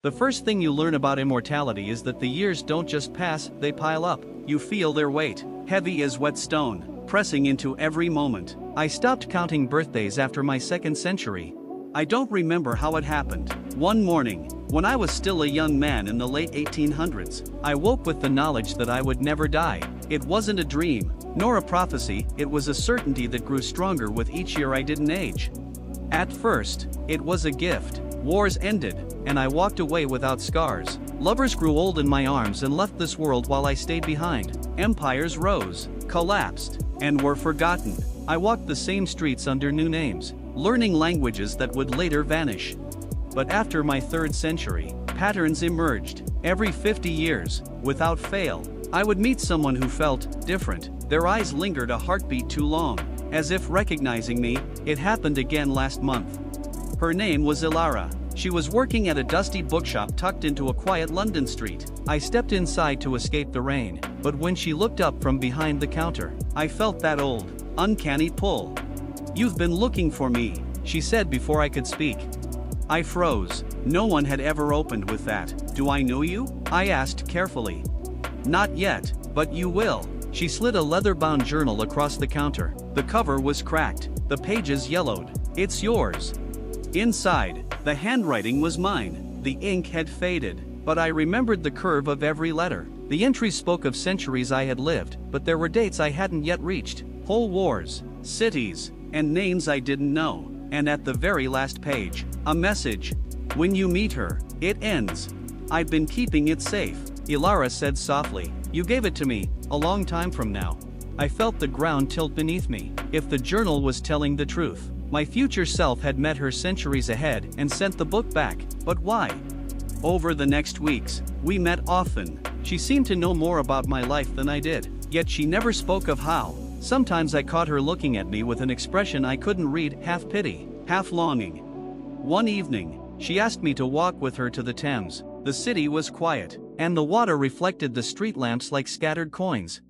The first thing you learn about immortality is that the years don't just pass, they pile up. You feel their weight, heavy as wet stone, pressing into every moment. I stopped counting birthdays after my second century. I don't remember how it happened. One morning, when I was still a young man in the late 1800s, I woke with the knowledge that I would never die. It wasn't a dream, nor a prophecy, it was a certainty that grew stronger with each year I didn't age. At first, it was a gift. Wars ended, and I walked away without scars. Lovers grew old in my arms and left this world while I stayed behind. Empires rose, collapsed, and were forgotten. I walked the same streets under new names, learning languages that would later vanish. But after my third century, patterns emerged. Every 50 years, without fail, I would meet someone who felt different. Their eyes lingered a heartbeat too long, as if recognizing me. It happened again last month. Her name was Ilara. She was working at a dusty bookshop tucked into a quiet London street. I stepped inside to escape the rain, but when she looked up from behind the counter, I felt that old, uncanny pull. "You've been looking for me," she said before I could speak. I froze. No one had ever opened with that. "Do I know you?" I asked carefully. "Not yet, but you will." She slid a leather-bound journal across the counter. The cover was cracked, the pages yellowed. "It's yours." Inside, the handwriting was mine. The ink had faded, but I remembered the curve of every letter. The entries spoke of centuries I had lived, but there were dates I hadn't yet reached. Whole wars, cities, and names I didn't know. And at the very last page, a message. "When you meet her, it ends." "I've been keeping it safe," Ilara said softly. "You gave it to me, a long time from now." I felt the ground tilt beneath me. If the journal was telling the truth, my future self had met her centuries ahead and sent the book back. But why? Over the next weeks, we met often. She seemed to know more about my life than I did, yet she never spoke of how. Sometimes I caught her looking at me with an expression I couldn't read, half pity, half longing. One evening, she asked me to walk with her to the Thames. The city was quiet, and the water reflected the street lamps like scattered coins.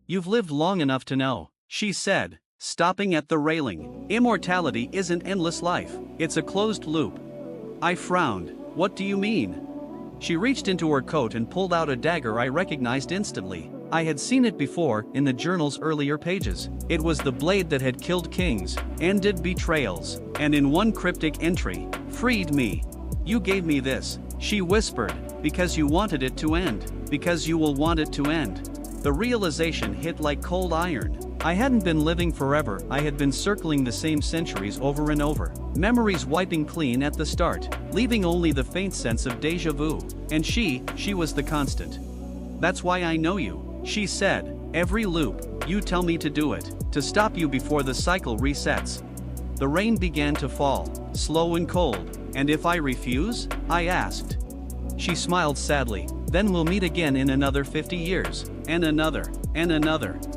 "You've lived long enough to know," she said, stopping at the railing. "Immortality isn't endless life, it's a closed loop." I frowned. "What do you mean?" She reached into her coat and pulled out a dagger I recognized instantly. I had seen it before, in the journal's earlier pages. It was the blade that had killed kings, ended betrayals, and in one cryptic entry, freed me. "You gave me this," she whispered, "because you wanted it to end, because you will want it to end." The realization hit like cold iron. I hadn't been living forever, I had been circling the same centuries over and over. Memories wiping clean at the start, leaving only the faint sense of déjà vu. And she was the constant. "That's why I know you," she said. "Every loop, you tell me to do it, to stop you before the cycle resets." The rain began to fall, slow and cold. "And if I refuse?" I asked. She smiled sadly. "Then we'll meet again in another 50 years, and another,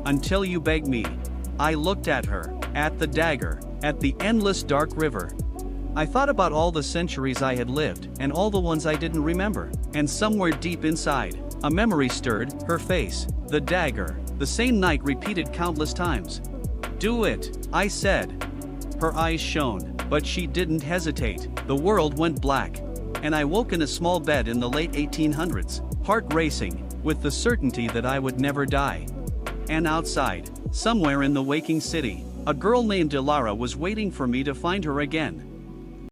until you beg me." I looked at her, at the dagger, at the endless dark river. I thought about all the centuries I had lived, and all the ones I didn't remember. And somewhere deep inside, a memory stirred, her face, the dagger, the same night repeated countless times. "Do it," I said. Her eyes shone, but she didn't hesitate. The world went black, and I woke in a small bed in the late 1800s, heart racing, with the certainty that I would never die. And outside, somewhere in the waking city, a girl named Ilara was waiting for me to find her again.